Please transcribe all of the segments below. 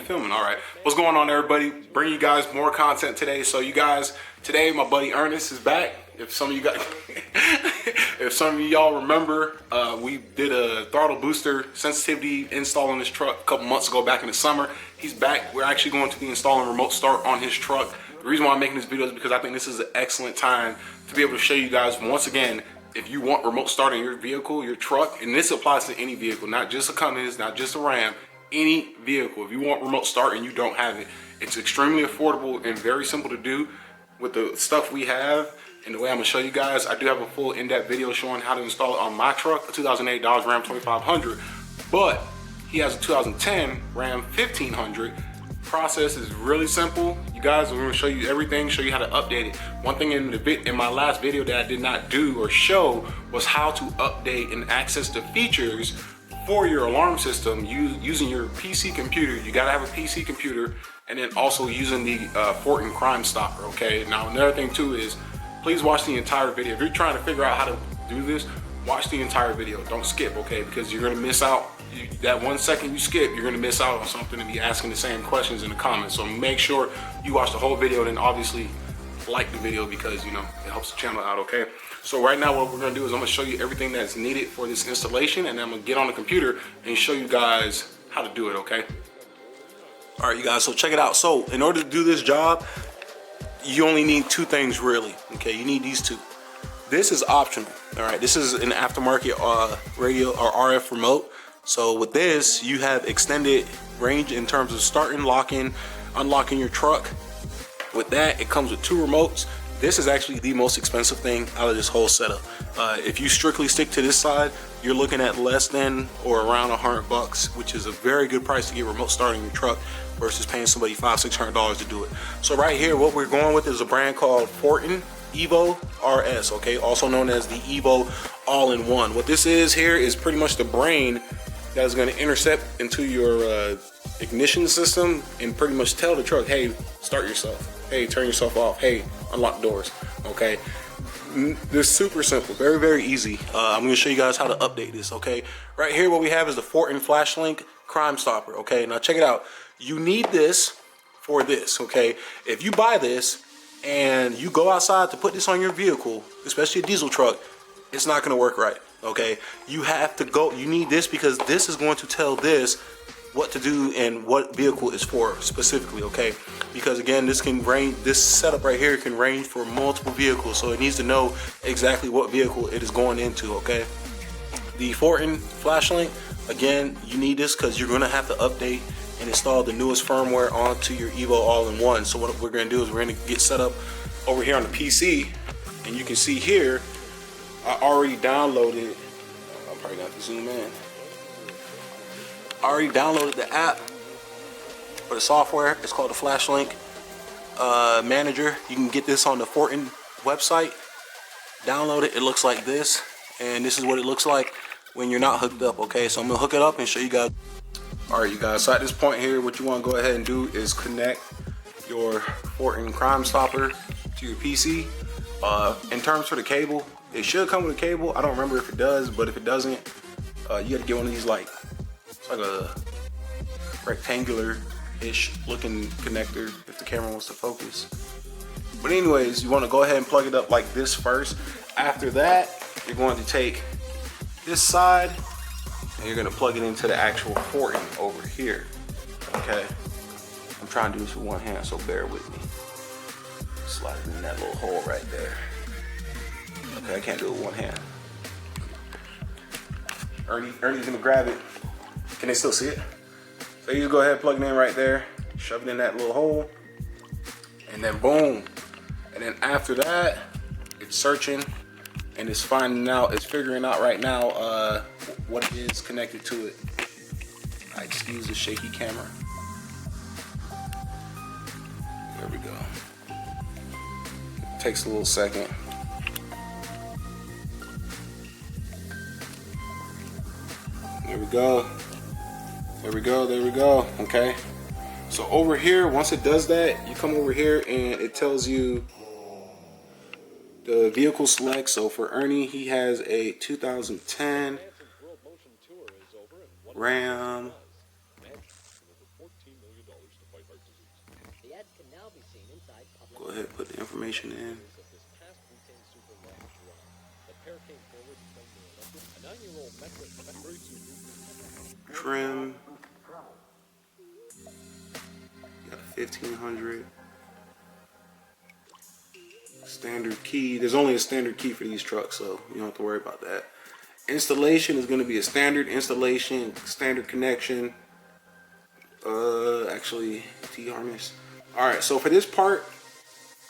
filming. All right, what's going on, everybody? Bring you guys more content today. So you guys, today my buddy Ernest is back. If some of you guys, if some of y'all remember, we did a throttle booster sensitivity install on his truck a couple months ago back in the summer. He's back. We're actually going to be installing remote start on his truck. The reason why I'm making this video is because I think this is an excellent time to be able to show you guys once again, if you want remote start in your vehicle, your truck, and this applies to any vehicle, not just a Cummins, not just a Ram, any vehicle. If you want remote start and you don't have it, it's extremely affordable and very simple to do with the stuff we have. And the way I'm gonna show you guys, I do have a full in-depth video showing how to install it on my truck, a 2008 Dodge Ram 2500, but he has a 2010 Ram 1500. Process is really simple. You guys, we're gonna show you everything, show you how to update it. One thing in my last video that I did not do or show was how to update and access the features for your alarm system using your PC computer. You gotta have a PC computer, and then also using the Fortin Crime Stopper, okay? Now, another thing too is, please watch the entire video. If you're trying to figure out how to do this, watch the entire video. Don't skip, okay? Because you're gonna miss out. That 1 second you skip, you're gonna miss out on something and be asking the same questions in the comments. So make sure you watch the whole video, and then obviously like the video because, you know, it helps the channel out, okay? So right now what we're gonna do is I'm gonna show you everything that's needed for this installation, and then I'm gonna get on the computer and show you guys how to do it, okay? All right, you guys, so check it out. So in order to do this job, you only need two things really, okay? You need these two. This is optional, all right? This is an aftermarket radio or RF remote. So with this, you have extended range in terms of starting, locking, unlocking your truck. With that, it comes with two remotes. This is actually the most expensive thing out of this whole setup. If you strictly stick to this side, you're looking at less than or around $100, which is a very good price to get remote starting your truck versus paying somebody $500–600 to do it. So right here, what we're going with is a brand called Fortin Evo-rs, okay, also known as the Evo all-in-one. What this is here is pretty much the brain that is going to intercept into your ignition system and pretty much tell the truck, hey, start yourself, hey, turn yourself off, hey, unlock doors, okay? This is super simple, very, very easy. I'm going to show you guys how to update this, okay? Right here, what we have is the Fortin FlashLink Crime Stopper, okay? Now check it out. You need this for this, okay? If you buy this and you go outside to put this on your vehicle, especially a diesel truck, it's not going to work right, okay? You have to go, you need this because this is going to tell this what to do and what vehicle is for specifically, okay? Because again, this can range, this setup right here can range for multiple vehicles, so it needs to know exactly what vehicle it is going into, okay? The Fortin FlashLink, again, you need this because you're gonna have to update and install the newest firmware onto your Evo all-in-one. So what we're gonna do is we're gonna get set up over here on the PC, and you can see here, I already downloaded, I'm probably gonna have to zoom in. I already downloaded the app for the software. It's called the FlashLink Manager. You can get this on the Fortin website. Download it. It looks like this, and this is what it looks like when you're not hooked up, okay? So I'm gonna hook it up and show you guys. All right, you guys, so at this point here, what you wanna go ahead and do is connect your Fortin Crime Stopper to your PC. In terms for the cable, it should come with a cable. I don't remember if it does, but if it doesn't, you gotta get one of these, like, it's like a rectangular-ish looking connector if the camera wants to focus. But anyways, you want to go ahead and plug it up like this first. After that, you're going to take this side and you're going to plug it into the actual Fortin over here. Okay, I'm trying to do this with one hand, so bear with me. Slide it in that little hole right there. Okay, I can't do it with one hand. Ernie's gonna grab it. Can they still see it? So you just go ahead and plug it in right there, shove it in that little hole, and then boom. And then after that, it's searching and it's finding out, it's figuring out right now what is connected to it. I excuse the shaky camera. There we go. It takes a little second. There we go. There we go, there we go, okay? So over here, once it does that, you come over here and it tells you the vehicle select. So for Ernie, he has a 2010 Ram Go ahead and put the information in. Trim. You got a 1500. Standard key. There's only a standard key for these trucks, so you don't have to worry about that. Installation is going to be a standard installation, standard connection. Actually, T-harness. All right, so for this part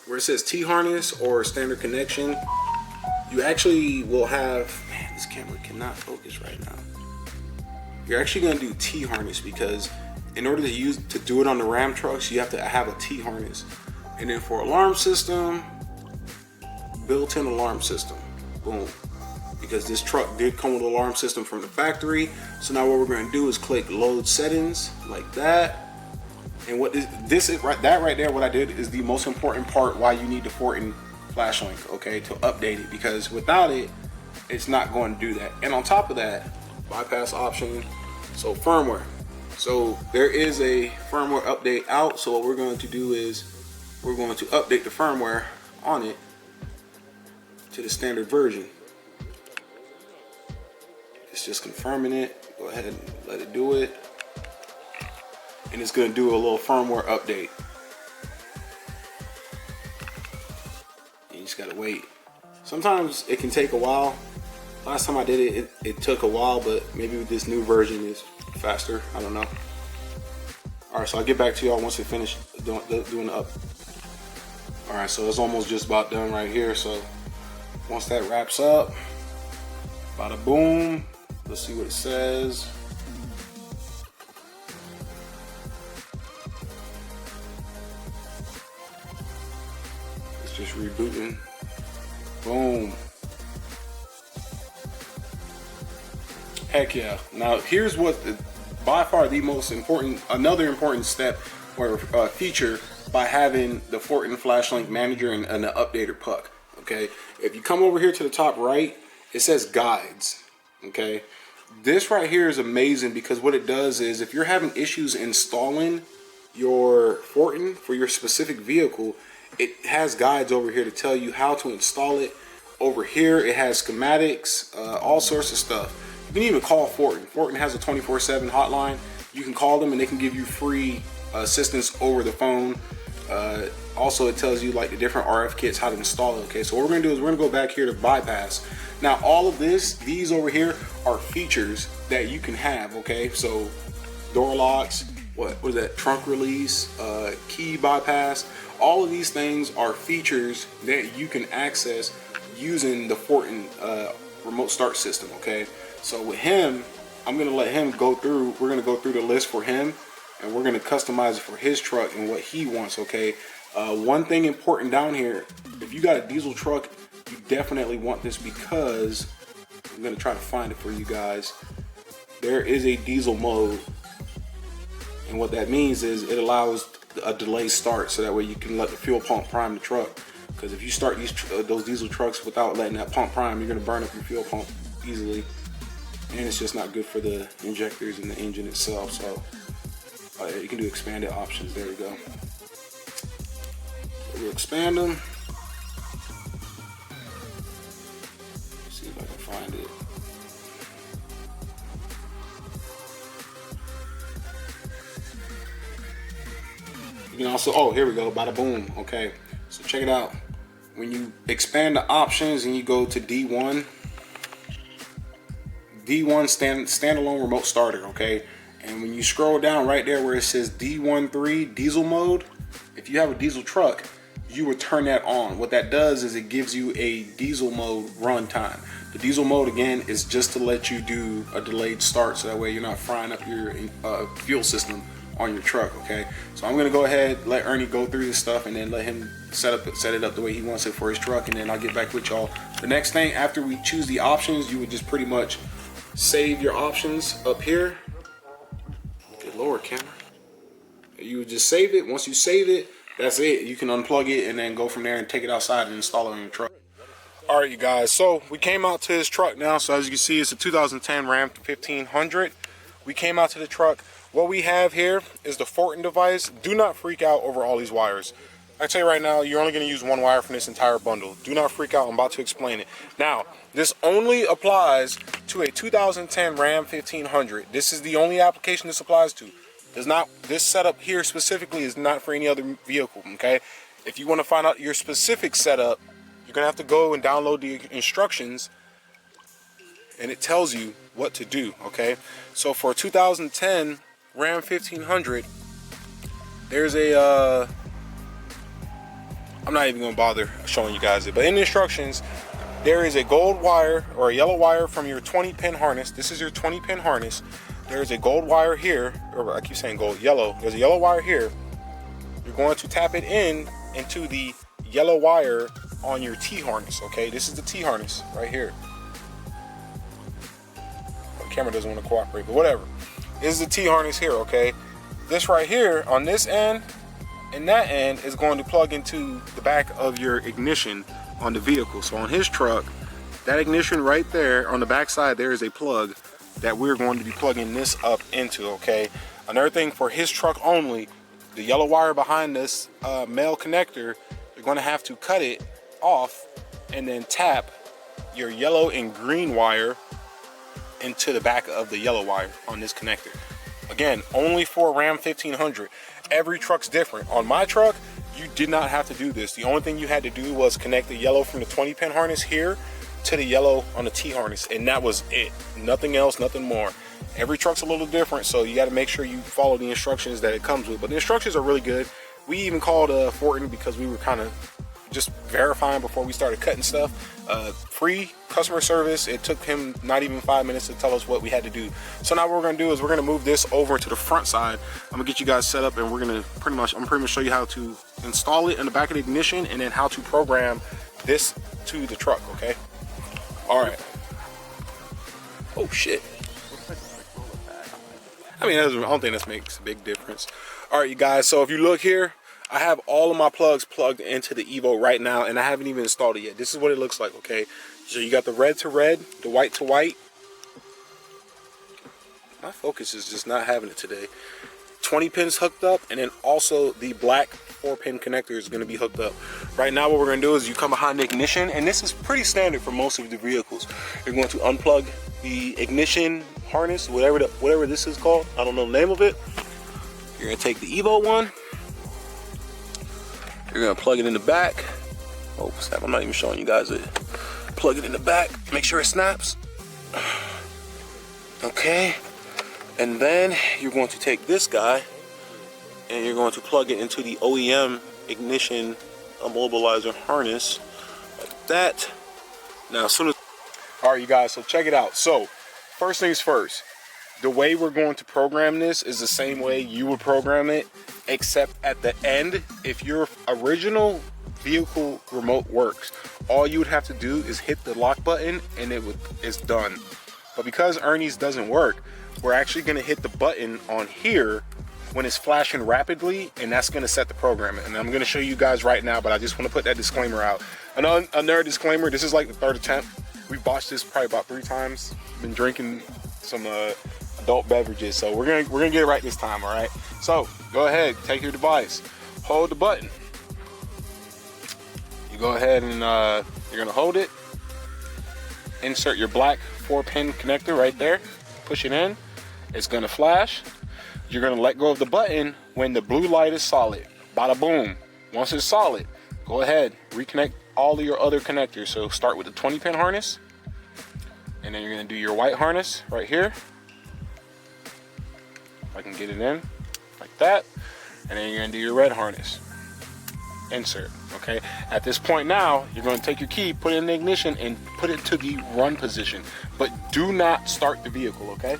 where it says T-harness or standard connection, you actually will have, man, this camera cannot focus right now. You're actually going to do T-harness because in order to do it on the Ram trucks, you have to have a T-harness. And then for alarm system, built-in alarm system, boom. Because this truck did come with an alarm system from the factory. So now what we're going to do is click load settings like that. And what this is right there, what I did is the most important part why you need the Fortin flash link, okay, to update it, because without it, it's not going to do that. And on top of that, bypass option, so firmware. So there is a firmware update out. So what we're going to do is we're going to update the firmware on it to the standard version. It's just confirming it. Go ahead and let it do it. And it's going to do a little firmware update. And you just got to wait. Sometimes it can take a while. Last time I did it, it took a while, but maybe with this new version is faster. I don't know. All right, so I'll get back to y'all once we finish doing the up. All right, so it's almost just about done right here. So once that wraps up, bada boom. Let's see what it says. It's just rebooting. Boom. Heck yeah. Now here's what by far the most important, another important step or feature by having the Fortin Flash Link Manager and the updater puck. Okay, if you come over here to the top right, it says guides. Okay, this right here is amazing because what it does is if you're having issues installing your Fortin for your specific vehicle, it has guides over here to tell you how to install it. Over here it has schematics, all sorts of stuff. You can even call Fortin. Fortin has a 24/7 hotline. You can call them and they can give you free assistance over the phone. Also, it tells you like the different RF kits, how to install it. Okay, so what we're gonna do is we're gonna go back here to bypass. Now, all of these over here are features that you can have. Okay, so door locks, what is that? Trunk release, key bypass. All of these things are features that you can access using the Fortin remote start system. Okay, so with him, I'm gonna let him go through. We're gonna go through the list for him, and we're gonna customize it for his truck and what he wants. Okay, one thing important down here: if you got a diesel truck, you definitely want this because I'm gonna try to find it for you guys. There is a diesel mode, and what that means is it allows a delay start, so that way you can let the fuel pump prime the truck. Because if you start those diesel trucks without letting that pump prime, you're gonna burn up your fuel pump easily, and it's just not good for the injectors and the engine itself. So you can do expanded options. There we go. So we'll expand them. See if I can find it. You can also, oh, here we go, bada boom. Okay, so check it out. When you expand the options and you go to D1 standalone remote starter, okay? And when you scroll down right there where it says D13 diesel mode, if you have a diesel truck, you would turn that on. What that does is it gives you a diesel mode run time. The diesel mode, again, is just to let you do a delayed start, so that way you're not frying up your fuel system on your truck. Okay, so I'm gonna go ahead, let Ernie go through this stuff, and then let him set it up the way he wants it for his truck, and then I'll get back with y'all. The next thing, after we choose the options, you would just pretty much save your options up here. Good Lord, camera. You would just save it. Once you save it, that's it. You can unplug it and then go from there and take it outside and install it on your truck. All right, you guys, so we came out to his truck now. So as you can see, it's a 2010 Ram 1500. we came out to the truck. What we have here is the Fortin device. Do not freak out over all these wires. I tell you right now, you're only going to use one wire from this entire bundle. Do not freak out. I'm about to explain it. Now, this only applies to a 2010 Ram 1500. This is the only application this applies to. This setup here specifically is not for any other vehicle, okay? If you want to find out your specific setup, you're going to have to go and download the instructions, and it tells you what to do, okay? So for 2010 Ram 1500, there's a I'm not even gonna bother showing you guys it, but in the instructions there is a gold wire or a yellow wire from your 20-pin harness. This is your 20-pin harness. There's a gold wire here, or I keep saying gold, yellow. There's a yellow wire here. You're going to tap it into the yellow wire on your T harness, okay? This is the T harness right here. The camera doesn't want to cooperate, but whatever. This is the T harness here, okay? This right here on this end and that end is going to plug into the back of your ignition on the vehicle. So on his truck, that ignition right there on the back side, there is a plug that we're going to be plugging this up into, okay? Another thing for his truck only, the yellow wire behind this male connector, you're going to have to cut it off and then tap your yellow and green wire into the back of the yellow wire on this connector. Again, only for Ram 1500. Every truck's different. On my truck, you did not have to do this. The only thing you had to do was connect the yellow from the 20-pin harness here to the yellow on the T harness, and that was it. Nothing else, nothing more. Every truck's a little different, so you got to make sure you follow the instructions that it comes with. But the instructions are really good. We even called Fortin because we were kind of just verifying before we started cutting stuff. Free customer service. It took him not even 5 minutes to tell us what we had to do. So now what we're going to do is we're going to move this over to the front side. I'm going to get you guys set up, and we're going to pretty much show you how to install it in the back of the ignition and then how to program this to the truck, okay? All right. Oh shit. I mean, I don't think that makes a big difference. All right, you guys, so if you look here, I have all of my plugs plugged into the Evo right now, and I haven't even installed it yet. This is what it looks like, okay? So you got the red to red, the white to white. My focus is just not having it today. 20 pins hooked up, and then also the black 4-pin connector is going to be hooked up. Right now what we're going to do is you come behind the ignition, and this is pretty standard for most of the vehicles. You're going to unplug the ignition harness, whatever this is called. I don't know the name of it. You're going to take the evo-one. You're going to plug it in the back. Oh snap, I'm not even showing you guys it. Plug it in the back, make sure it snaps. Okay, and then you're going to take this guy and you're going to plug it into the OEM ignition immobilizer harness like that. Now, as soon as, all right, you guys, so check it out. So first things first, the way we're going to program this is the same way you would program it, except at the end, if your original vehicle remote works, all you would have to do is hit the lock button and it's done. But because Ernie's doesn't work, we're actually going to hit the button on here when it's flashing rapidly, and that's going to set the program. And I'm going to show you guys right now, but I just want to put that disclaimer out. Another disclaimer, this is like the third attempt. We've botched this probably about 3 times. Been drinking some adult beverages, so we're gonna get it right this time. All right, so go ahead, take your device, hold the button. You go ahead and you're gonna hold it, insert your black 4-pin connector right there, push it in, it's gonna flash. You're gonna let go of the button when the blue light is solid. Bada boom. Once it's solid, go ahead, reconnect all of your other connectors. So start with the 20-pin harness, and then you're gonna do your white harness right here. If I can get it in like that, and then you're gonna do your red harness. Insert, okay? At this point now, you're gonna take your key, put it in the ignition, and put it to the run position. But do not start the vehicle, okay?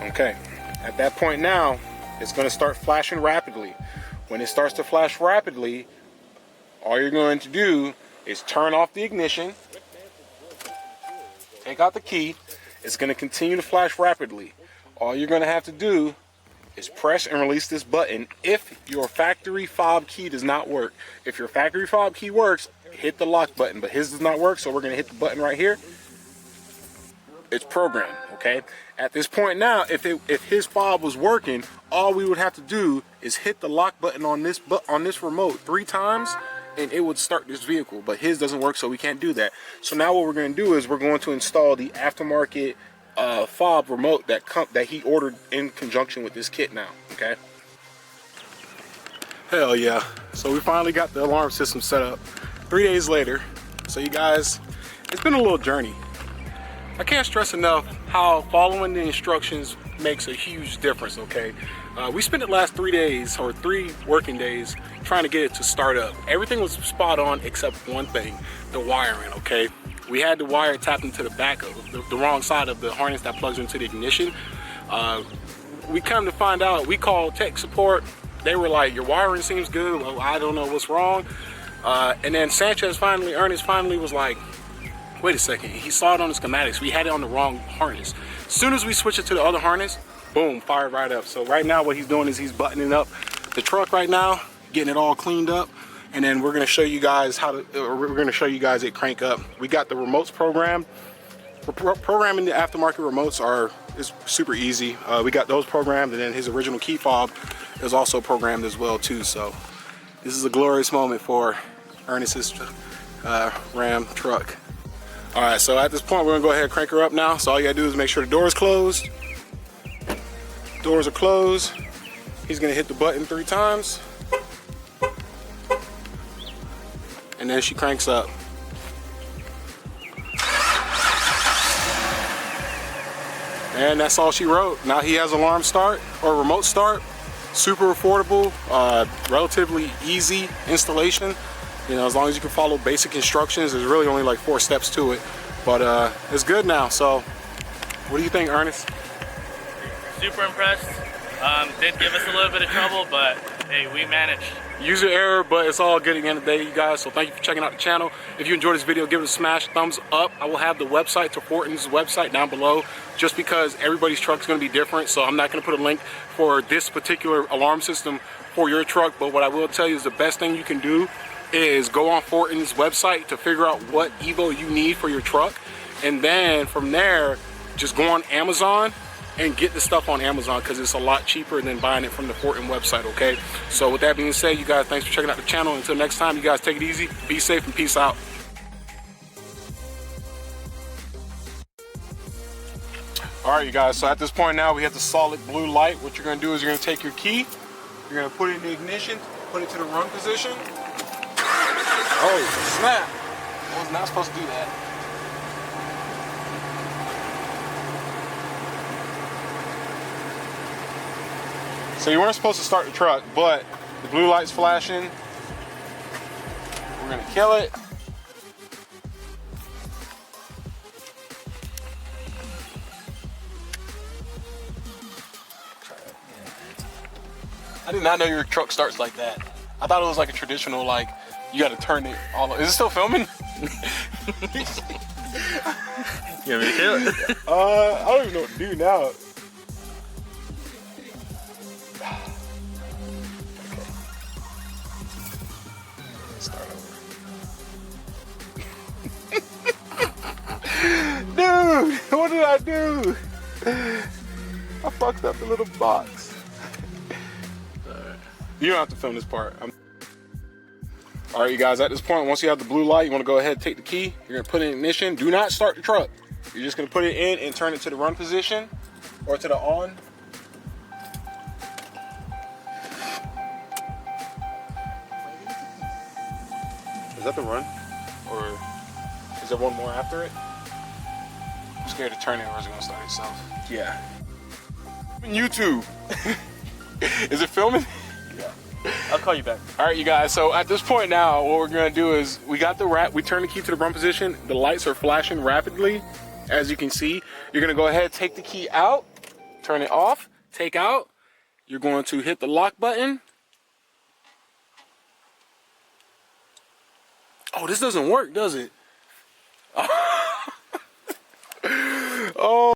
Okay, at that point now, it's gonna start flashing rapidly. When it starts to flash rapidly, all you're going to do is turn off the ignition, take out the key. It's going to continue to flash rapidly. All you're going to have to do is press and release this button if your factory fob key does not work. If your factory fob key works, hit the lock button, but his does not work, so we're gonna hit the button right here. It's programmed, okay? At this point now, if his fob was working, all we would have to do is hit the lock button on this remote 3 times, and it would start this vehicle. But his doesn't work, so we can't do that. So now what we're going to do is we're going to install the aftermarket fob remote that he ordered in conjunction with this kit now, okay? Hell yeah! So we finally got the alarm system set up 3 days later. So you guys, it's been a little journey. I can't stress enough how following the instructions makes a huge difference, okay? We spent the last 3 days, or 3 working days, trying to get it to start up. Everything was spot on except one thing, the wiring, okay? We had the wire tapped into the back of the wrong side of the harness that plugs into the ignition. We come to find out, we called tech support. They were like, your wiring seems good. Well, I don't know what's wrong. And then Ernest finally was like, wait a second, he saw it on the schematics. We had it on the wrong harness. As soon as we switch it to the other harness, boom, fired right up. So right now what he's doing is he's buttoning up the truck right now, getting it all cleaned up, and then we're gonna show you guys it crank up. We got the remotes programmed. Programming the aftermarket remotes is super easy. We got those programmed, and then his original key fob is also programmed as well too. So this is a glorious moment for Ernest's Ram truck. All right, so at this point, we're gonna go ahead and crank her up now. So all you gotta do is make sure the door is closed. Doors are closed. He's gonna hit the button 3 times. And then she cranks up. And that's all she wrote. Now he has alarm start or remote start. Super affordable, relatively easy installation. You know, as long as you can follow basic instructions, there's really only like 4 steps to it. But it's good now. So what do you think, Ernest? Super impressed. Did give us a little bit of trouble, but hey, we managed. User error, but it's all good at the end of the day, you guys. So thank you for checking out the channel. If you enjoyed this video, give it a smash thumbs up. I will have the website to Fortin's website down below, just because everybody's truck is going to be different. So I'm not going to put a link for this particular alarm system for your truck. But what I will tell you is the best thing you can do is go on Fortin's website to figure out what Evo you need for your truck. And then from there, just go on Amazon and get the stuff on Amazon, because it's a lot cheaper than buying it from the Fortin website, okay? So with that being said, you guys, thanks for checking out the channel. Until next time, you guys take it easy, be safe, and peace out. All right, you guys, so at this point now, we have the solid blue light. What you're gonna do is you're gonna take your key, you're gonna put it in the ignition, put it to the run position. Oh, snap. I was not supposed to do that. So you weren't supposed to start the truck, but the blue light's flashing. We're gonna kill it. I did not know your truck starts like that. I thought it was like a traditional, like, you gotta turn it all. Is it still filming? You want me to kill it? I don't even know what to do now. Start over. Dude, what did I do? I fucked up the little box. Right. You don't have to film this part. All right, you guys, at this point, once you have the blue light, you want to go ahead and take the key. You're going to put it in ignition. Do not start the truck. You're just going to put it in and turn it to the run position or to the on. Is that the run? Or is there one more after it? I'm scared to turn it or is it gonna start itself? Yeah. YouTube. Is it filming? Yeah. I'll call you back. All right, you guys. So at this point now, what we're gonna do is we got the we turn the key to the run position. The lights are flashing rapidly, as you can see. You're gonna go ahead, take the key out, turn it off, take out. You're going to hit the lock button. Oh, this doesn't work, does it? Oh.